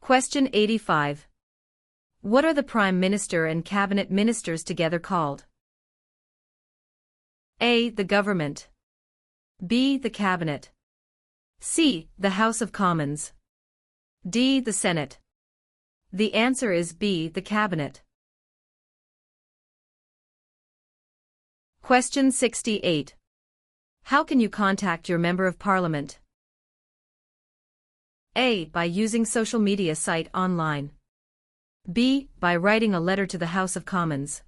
Question 85. What are the Prime Minister and Cabinet Ministers together called? A. The Government. B. The Cabinet. C. The House of Commons. D. The Senate. The answer is B. The Cabinet. Question 68. How can you contact your Member of Parliament? A. By using social media site online. B. By writing a letter to the House of Commons.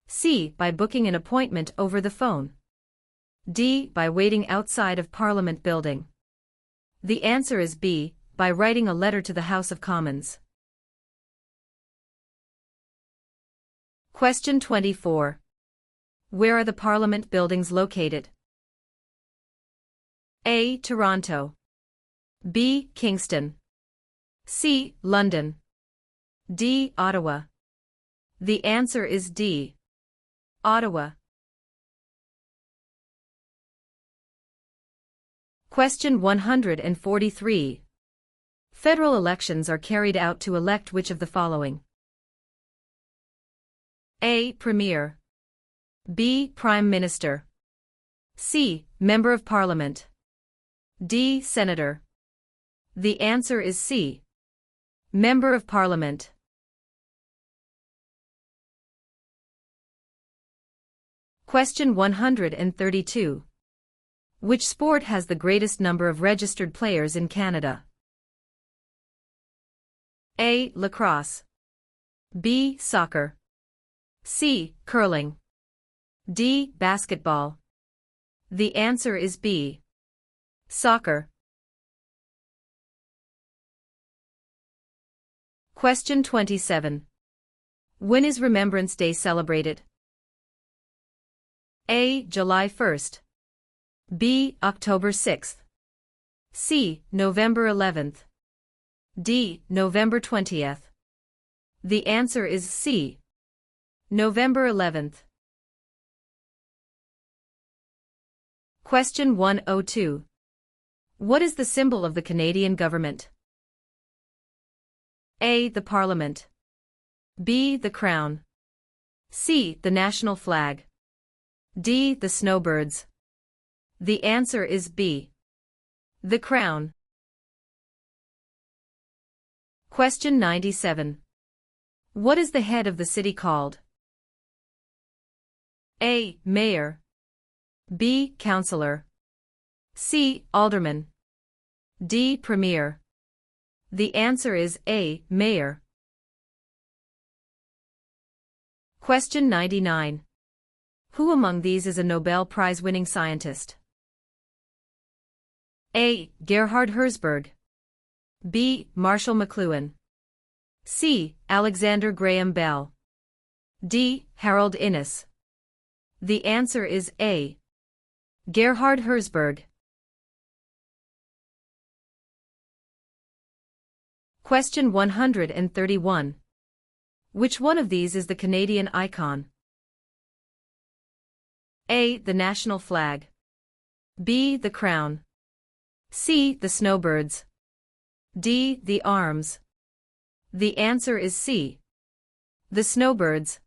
C. By booking an appointment over the phone. D. By waiting outside of Parliament building. The answer is B. By writing a letter to the House of Commons. Question 24. Where are the Parliament buildings located? A. Toronto. B. Kingston. C. London. D. Ottawa. The answer is D. Ottawa. Question 143. Federal elections are carried out to elect which of the following? A. Premier. B. Prime Minister. C. Member of Parliament. D. Senator. The answer is C. Member of Parliament. Question 132. Which sport has the greatest number of registered players in Canada? A. Lacrosse. B. Soccer. C. Curling. D. Basketball. The answer is B. Soccer. Question 27. When is Remembrance Day celebrated? A. July 1st. B. October 6th. C. November 11th. D. November 20th. The answer is C. November 11th. Question 102. What is the symbol of the Canadian government? A. The Parliament. B. The Crown. C. The national flag. D. The snowbirds. The answer is B. The Crown. Question 97. What is the head of the city called? A. Mayor. B. Councillor. C. Alderman. D. Premier. The answer is A. Mayor. Question 99. Who among these is a Nobel Prize-winning scientist? A. Gerhard Herzberg. B. Marshall McLuhan. C. Alexander Graham Bell. D. Harold Innis. The answer is A. Gerhard Herzberg. Question 131. Which one of these is the Canadian icon? A. The national flag. B. The crown. C. The snowbirds. D. The arms. The answer is C. The snowbirds.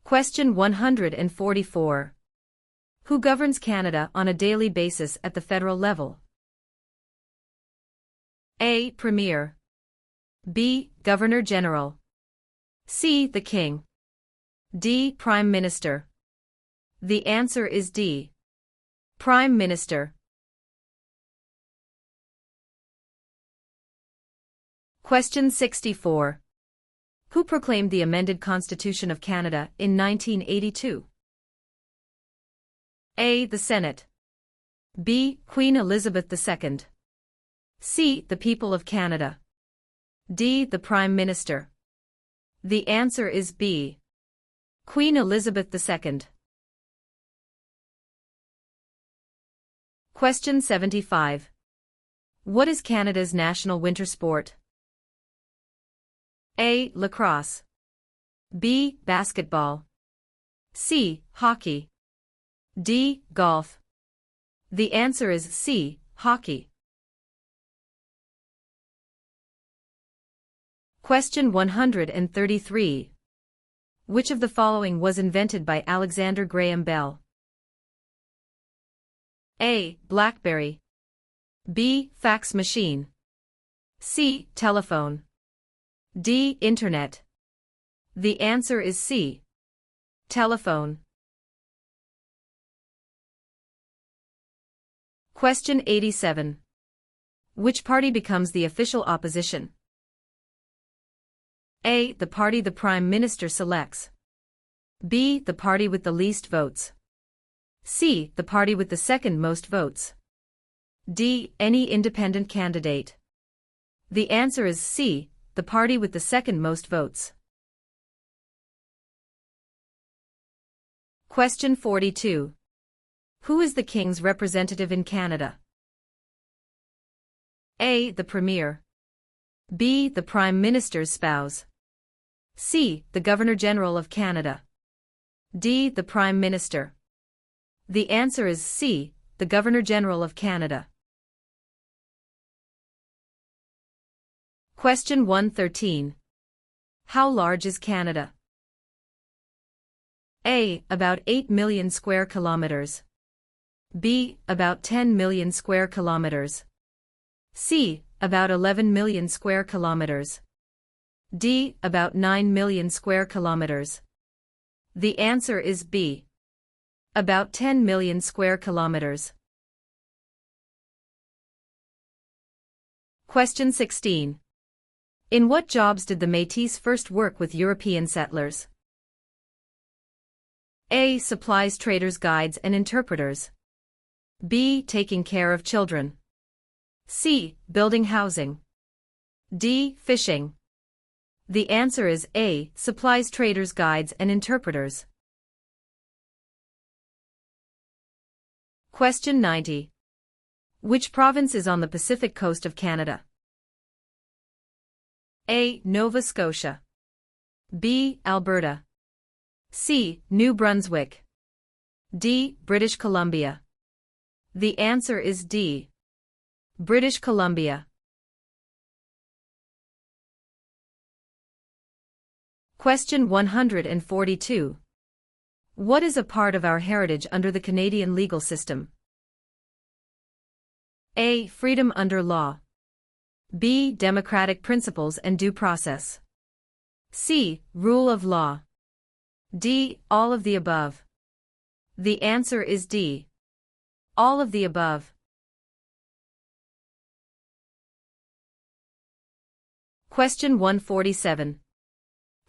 Question 144. Who governs Canada on a daily basis at the federal level? A. Premier. B. Governor General. C. The King. D. Prime Minister. The answer is D. Prime Minister. Question 64. Who proclaimed the amended Constitution of Canada in 1982? A. The Senate. B. Queen Elizabeth II. C. The people of Canada. D. The Prime Minister. The answer is B. Queen Elizabeth II. Question 75. What is Canada's national winter sport? A. Lacrosse. B. Basketball. C. Hockey. D. Golf. The answer is C. Hockey. Question 133. Which of the following was invented by Alexander Graham Bell? A. BlackBerry. B. Fax machine. C. Telephone. D. Internet. The answer is C. Telephone. Question 87. Which party becomes the official opposition? A. The party the Prime Minister selects. B. The party with the least votes. C. The party with the second most votes. D. Any independent candidate. The answer is C. The party with the second most votes. Question 42. Who is the King's representative in Canada? A. The Premier. B. The Prime Minister's spouse. C. The Governor-General of Canada. D. The Prime Minister. The answer is C. The Governor-General of Canada. Question 113. How large is Canada? A. About 8 million square kilometers. B. About 10 million square kilometers. C. About 11 million square kilometers. D. About 9 million square kilometers. The answer is B. About 10 million square kilometers. Question 16. In what jobs did the Métis first work with European settlers? A. Supplies traders, guides and interpreters. B. Taking care of children. C. Building housing. D. Fishing. The answer is A. Supplies traders, guides and interpreters. Question 90. Which province is on the Pacific coast of Canada? A. Nova Scotia. B. Alberta. C. New Brunswick. D. British Columbia. The answer is D. British Columbia. Question 142. What is a part of our heritage under the Canadian legal system? A. Freedom under law. B. Democratic principles and due process. C. Rule of law. D. All of the above. The answer is D. All of the above. Question 147.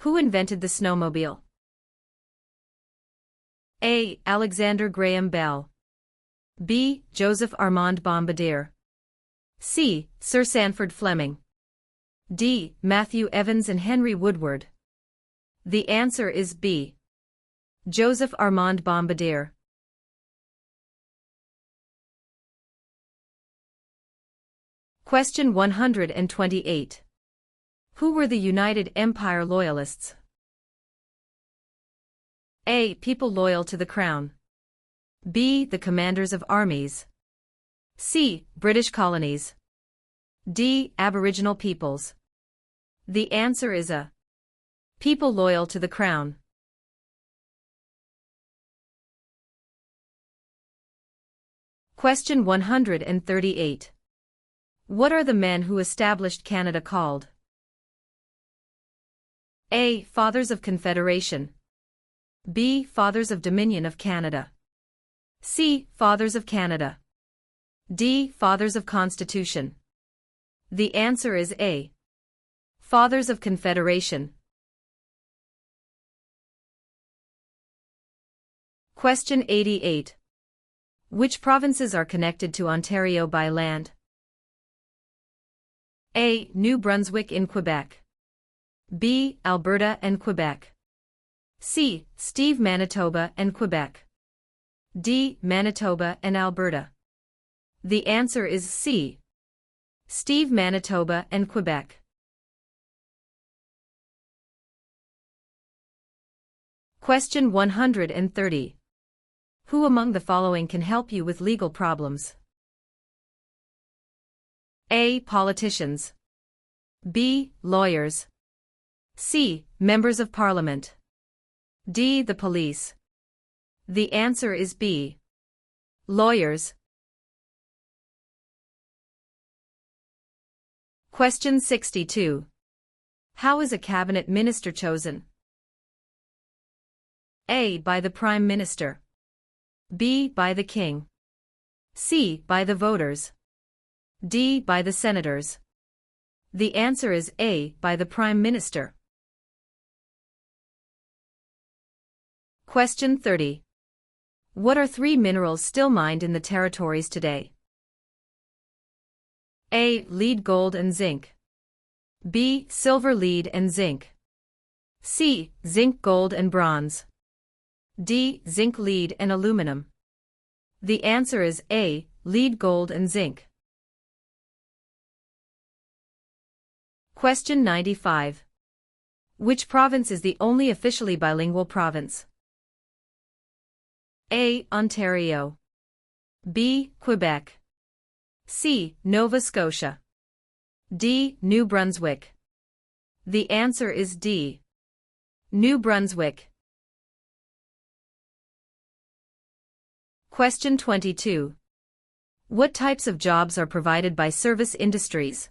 Who invented the snowmobile? A. Alexander Graham Bell. B. Joseph Armand Bombardier. C. Sir Sanford Fleming. D. Matthew Evans and Henry Woodward. The answer is B. Joseph Armand Bombardier. Question 128. Who were the United Empire Loyalists? A. People loyal to the Crown. B. The commanders of armies. C. British colonies. D. Aboriginal peoples. The answer is A. People loyal to the Crown. Question 138. What are the men who established Canada called? A. Fathers of Confederation. B. Fathers of Dominion of Canada. C. Fathers of Canada. D. Fathers of Constitution. The answer is A. Fathers of Confederation. Question 88. Which provinces are connected to Ontario by land? A. New Brunswick in Quebec. B. Alberta and Quebec. C. Steve, Manitoba and Quebec. D. Manitoba and Alberta. The answer is C. Steve, Manitoba and Quebec. Question 130. Who among the following can help you with legal problems? A. Politicians. B. Lawyers. C. Members of Parliament. D. The police. The answer is B. Lawyers. Question 62. How is a cabinet minister chosen? A. By the Prime Minister. B. By the King. C. By the voters. D. By the senators. The answer is A. By the Prime Minister. Question 30. What are three minerals still mined in the territories today? A. Lead, gold and zinc. B. Silver, lead and zinc. C. Zinc, gold and bronze. D. Zinc, lead and aluminum. The answer is A. Lead, gold and zinc. Question 95. Which province is the only officially bilingual province? A. Ontario. B. Quebec. C. Nova Scotia. D. New Brunswick. The answer is D. New Brunswick. Question 22. What types of jobs are provided by service industries?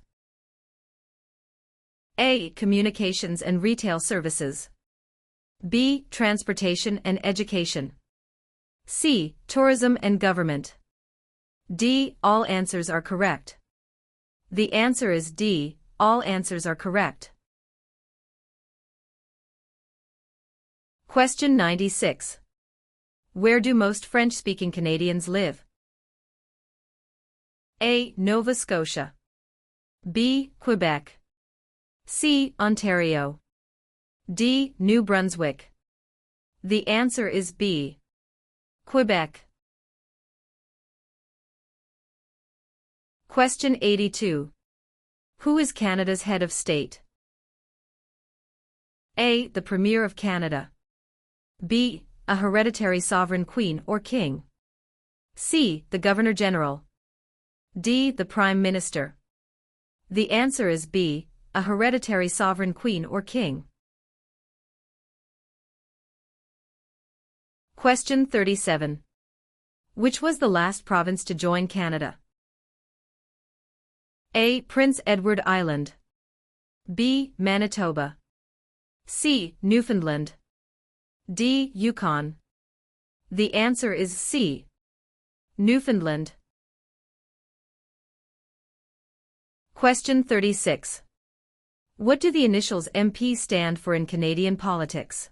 A. Communications and retail services. B. Transportation and education. C. Tourism and government. D. All answers are correct. The answer is D. All answers are correct. Question 96. Where do most French-speaking Canadians live? A. Nova Scotia. B. Quebec. C. Ontario. D. New Brunswick. The answer is B. Quebec. Question 82. Who is Canada's head of state? A. The Premier of Canada. B. A hereditary sovereign queen or king. C. The Governor-General. D. The Prime Minister. The answer is B. A hereditary sovereign queen or king. Question 37. Which was the last province to join Canada? A. Prince Edward Island. B. Manitoba. C. Newfoundland. D. Yukon. The answer is C. Newfoundland. Question 36. What do the initials MP stand for in Canadian politics?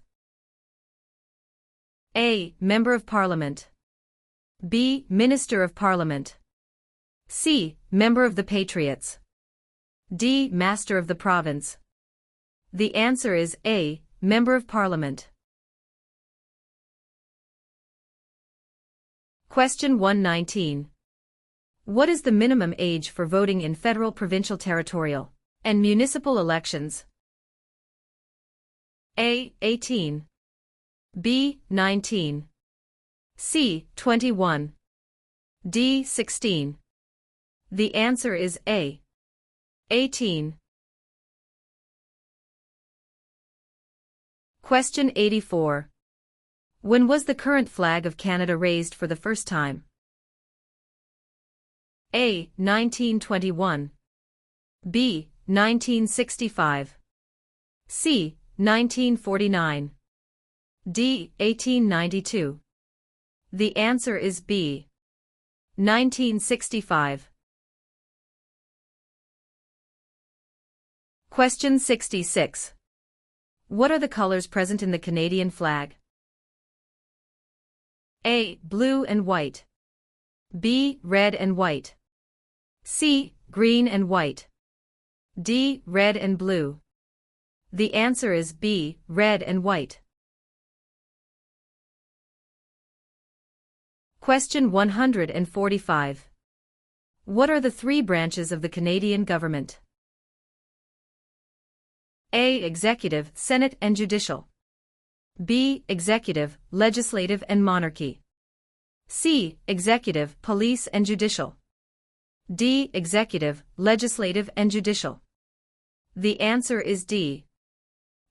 A. Member of Parliament. B. Minister of Parliament. C. Member of the Patriots. D. Master of the Province. The answer is A. Member of Parliament. Question 119. What is the minimum age for voting in federal, provincial, territorial, and municipal elections? A. 18. B. 19. C. 21. D. 16. The answer is A. 18. Question 84. When was the current flag of Canada raised for the first time? A. 1921. B. 1965. C. 1949. D. 1892. The answer is B. 1965. Question 66. What are the colors present in the Canadian flag? A. Blue and white. B. Red and white. C. Green and white. D. Red and blue. The answer is B. Red and white. Question 145. What are the three branches of the Canadian government? A. Executive, Senate and Judicial. B. Executive, Legislative and Monarchy. C. Executive, police and judicial. D. Executive, legislative and judicial. The answer is D.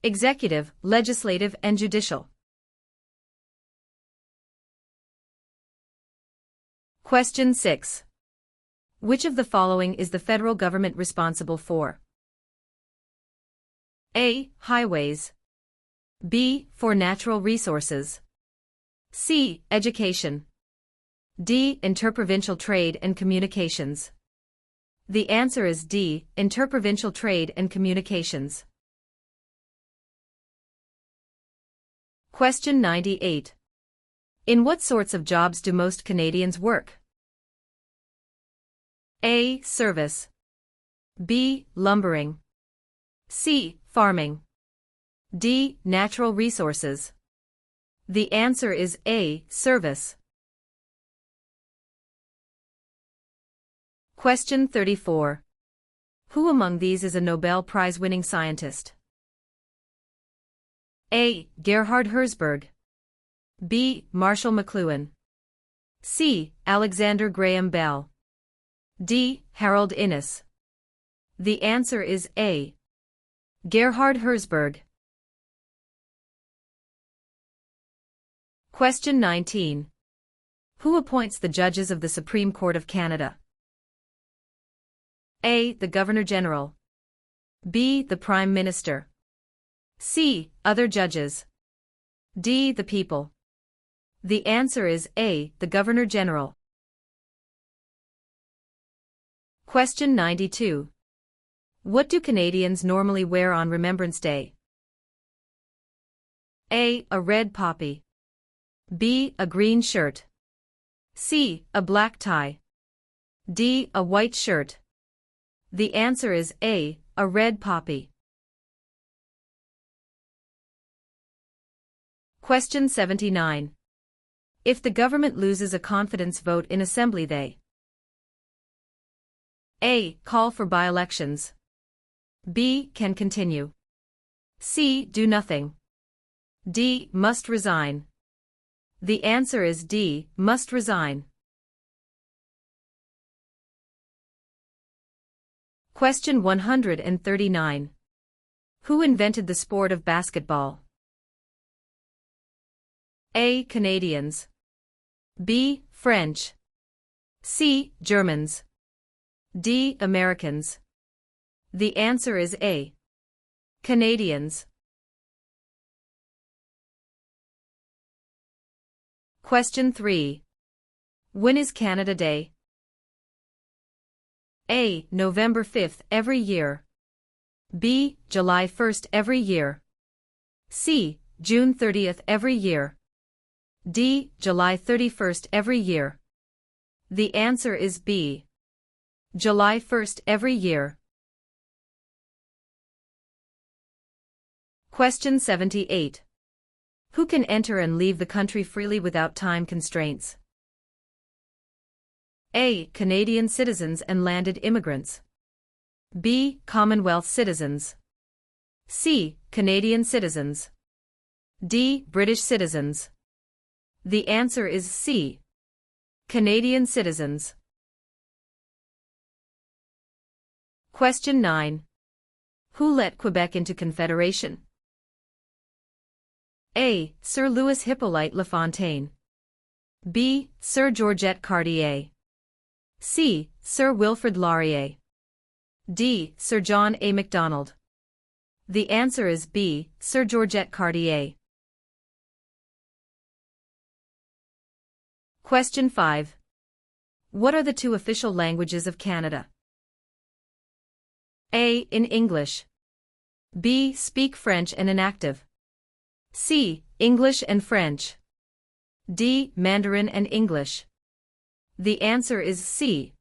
Executive, legislative and judicial. Question 6. Which of the following is the federal government responsible for? A. Highways. B. For natural resources. C. Education. D. Interprovincial trade and communications. The answer is D. Interprovincial trade and communications. Question 98. In what sorts of jobs do most Canadians work? A. Service. B. Lumbering. C. Farming. D. Natural resources. The answer is A. Service. Question 34. Who among these is a Nobel Prize-winning scientist? A. Gerhard Herzberg. B. Marshall McLuhan. C. Alexander Graham Bell. D. Harold Innis. The answer is A. Gerhard Herzberg. Question 19. Who appoints the judges of the Supreme Court of Canada? A. The Governor-General. B. The Prime Minister. C. Other judges. D. The people. The answer is A. The Governor-General. Question 92. What do Canadians normally wear on Remembrance Day? A. A red poppy. B. A green shirt. C. A black tie. D. A white shirt. The answer is A. A red poppy. Question 79. If the government loses a confidence vote in Assembly, they A. Call for by-elections. B. Can continue. C. Do nothing. D. Must resign. The answer is D. Must resign. Question 139. Who invented the sport of basketball? A. Canadians. B. French. C. Germans. D. Americans. The answer is A. Canadians. Question 3. When is Canada Day? A. November 5th every year. B. July 1st every year. C. June 30th every year. D. July 31st every year. The answer is B. July 1st every year. Question 78. Who can enter and leave the country freely without time constraints? A. Canadian citizens and landed immigrants. B. Commonwealth citizens. C. Canadian citizens. D. British citizens. The answer is C. Canadian citizens. Question 9. Who let Quebec into Confederation? A. Sir Louis Hippolyte Lafontaine. B. Sir Georgette Cartier. C. Sir Wilfrid Laurier. D. Sir John A. Macdonald. The answer is B. Sir Georgette Cartier. Question 5. What are the two official languages of Canada? A. In English. B. Speak French and inactive. C. English and French. D. Mandarin and English. The answer is C.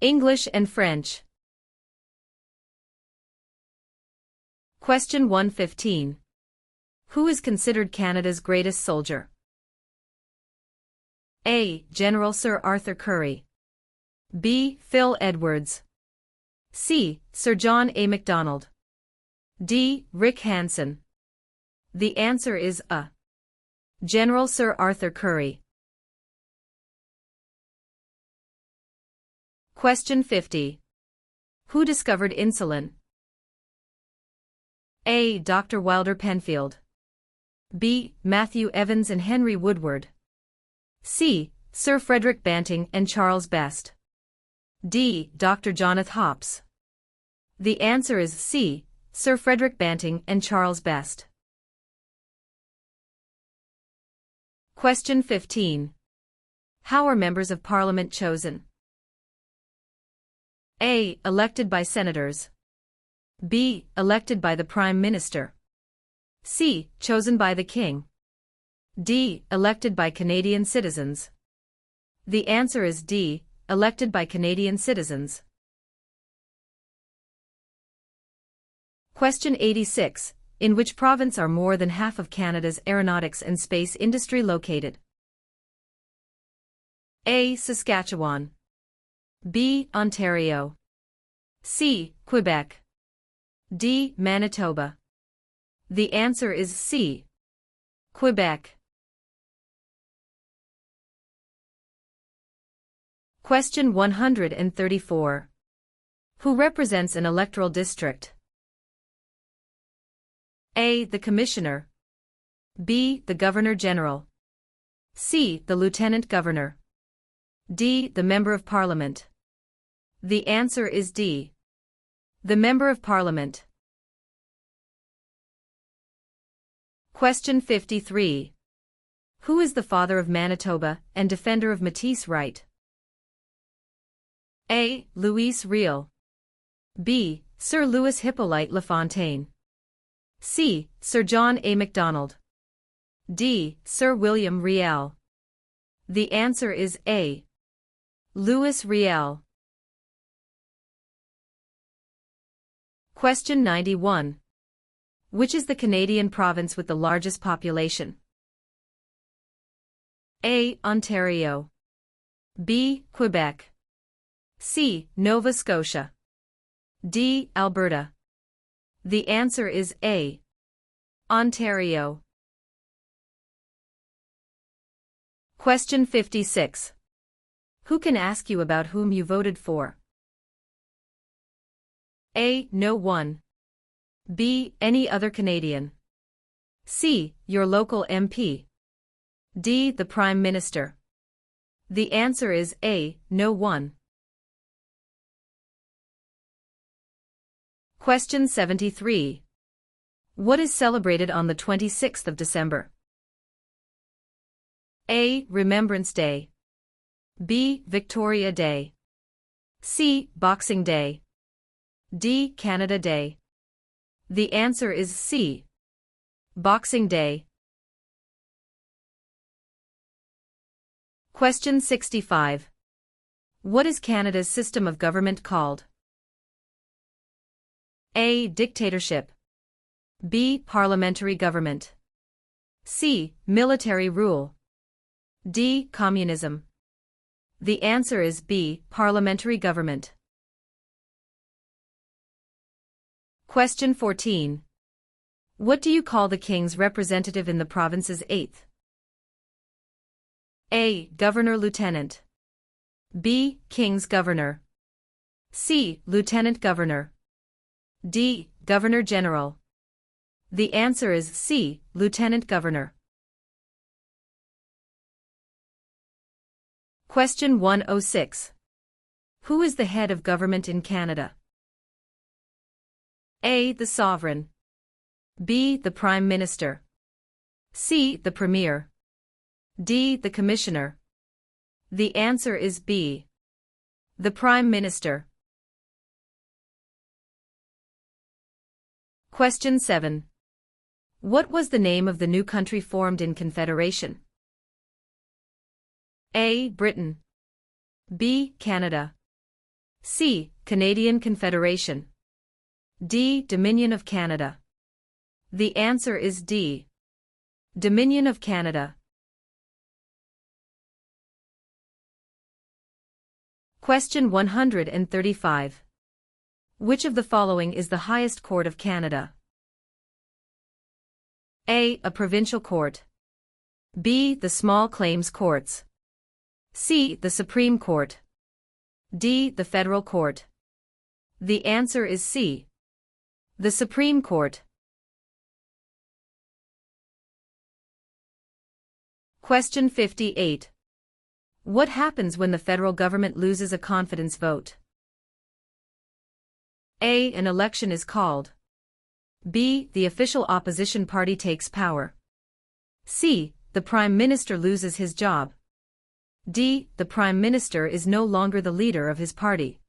English and French. Question 115. Who is considered Canada's greatest soldier? A. General Sir Arthur Currie. B. Phil Edwards. C. Sir John A. Macdonald. D. Rick Hansen. The answer is A. General Sir Arthur Currie. Question 50. Who discovered insulin? A. Dr. Wilder Penfield. B. Matthew Evans and Henry Woodward. C. Sir Frederick Banting and Charles Best. D. Dr. Jonathan Hops. The answer is C. Sir Frederick Banting and Charles Best. Question 15. How are members of Parliament chosen? A. Elected by senators. B. Elected by the Prime Minister. C. Chosen by the King. D. Elected by Canadian citizens. The answer is D. Elected by Canadian citizens. Question 86. In which province are more than half of Canada's aeronautics and space industry located? A. Saskatchewan. B. Ontario. C. Quebec. D. Manitoba. The answer is C. Quebec. Question 134. Who represents an electoral district? A. The Commissioner. B. The Governor-General. C. The Lieutenant Governor. D. The Member of Parliament. The answer is D. The Member of Parliament. Question 53. Who is the father of Manitoba and defender of Métis right? A. Louis Riel. B. Sir Louis Hippolyte Lafontaine. C. Sir John A. Macdonald. D. Sir William Riel. The answer is A. Louis Riel. Question 91. Which is the Canadian province with the largest population? A. Ontario. B. Quebec. C. Nova Scotia. D. Alberta. The answer is A. Ontario. Question 56. Who can ask you about whom you voted for? A. No one. B. Any other Canadian. C. Your local MP. D. The Prime Minister. The answer is A. No one. Question 73. What is celebrated on the 26th of December? A. Remembrance Day. B. Victoria Day. C. Boxing Day. D. Canada Day. The answer is C. Boxing Day. Question 65. What is Canada's system of government called? A. Dictatorship. B. Parliamentary government. C. Military rule. D. Communism. The answer is B. Parliamentary government. Question 14. What do you call the King's representative in the province's 8th? A. Governor-Lieutenant. B. King's Governor. C. Lieutenant Governor. D. Governor-General. The answer is C. Lieutenant Governor. Question 106. Who is the head of government in Canada? A. The Sovereign. B. The Prime Minister. C. The Premier. D. The Commissioner. The answer is B. The Prime Minister. Question 7. What was the name of the new country formed in Confederation? A. Britain. B. Canada. C. Canadian Confederation. D. Dominion of Canada. The answer is D. Dominion of Canada. Question 135. Which of the following is the highest court of Canada? A. A provincial court. B. The small claims courts. C. The Supreme Court. D. The Federal Court. The answer is C. The Supreme Court. Question 58. What happens when the federal government loses a confidence vote? A. An election is called. B. The official opposition party takes power. C. The Prime Minister loses his job. D. The Prime Minister is no longer the leader of his party.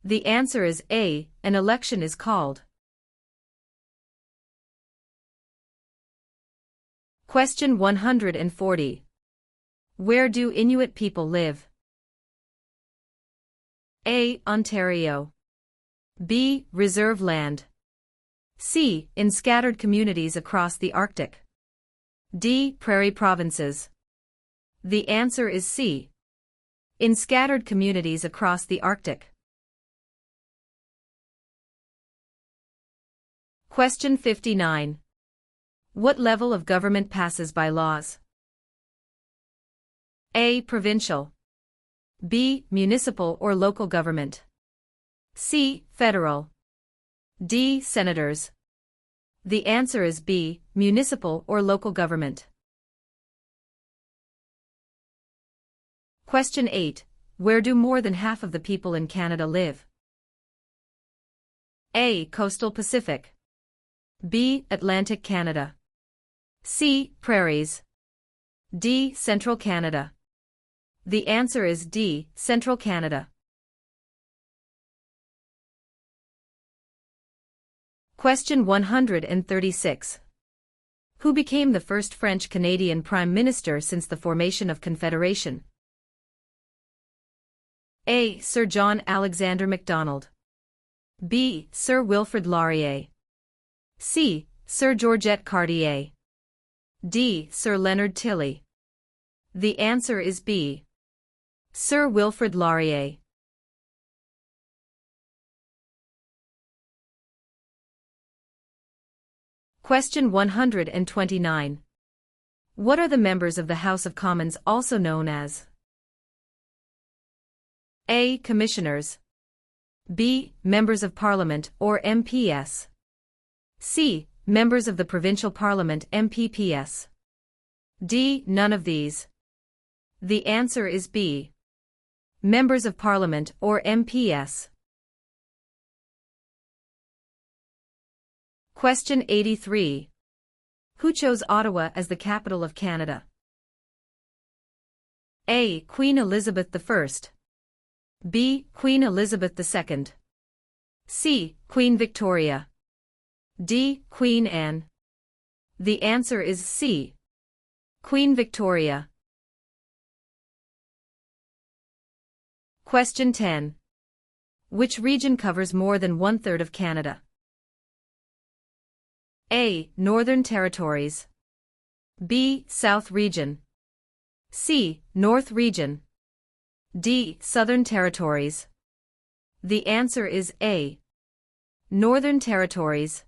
The answer is A. An election is called. Question 140. Where do Inuit people live? A. Ontario. B. Reserve land. C. In scattered communities across the Arctic. D. Prairie provinces. The answer is C. In scattered communities across the Arctic. Question 59. What level of government passes by laws? A. Provincial. B. Municipal or local government. C. Federal. D. Senators. The answer is B. Municipal or local government. Question 8. Where do more than half of the people in Canada live? A. Coastal Pacific. B. Atlantic Canada. C. Prairies. D. Central Canada. The answer is D. Central Canada. Question 136. Who became the first French-Canadian Prime Minister since the formation of Confederation? A. Sir John Alexander Macdonald. B. Sir Wilfrid Laurier. C. Sir Georgette Cartier. D. Sir Leonard Tilley. The answer is B. Sir Wilfrid Laurier. Question 129. What are the members of the House of Commons also known as? A. Commissioners. B. Members of Parliament or MPS. C. Members of the Provincial Parliament MPPS. D. None of these. The answer is B. Members of Parliament or MPS. Question 83. Who chose Ottawa as the capital of Canada? A. Queen Elizabeth I. B. Queen Elizabeth II. C. Queen Victoria. D. Queen Anne. The answer is C. Queen Victoria. Question 10. Which region covers more than one-third of Canada? A. Northern Territories. B. South Region. C. North Region. D. Southern Territories. The answer is A. Northern Territories.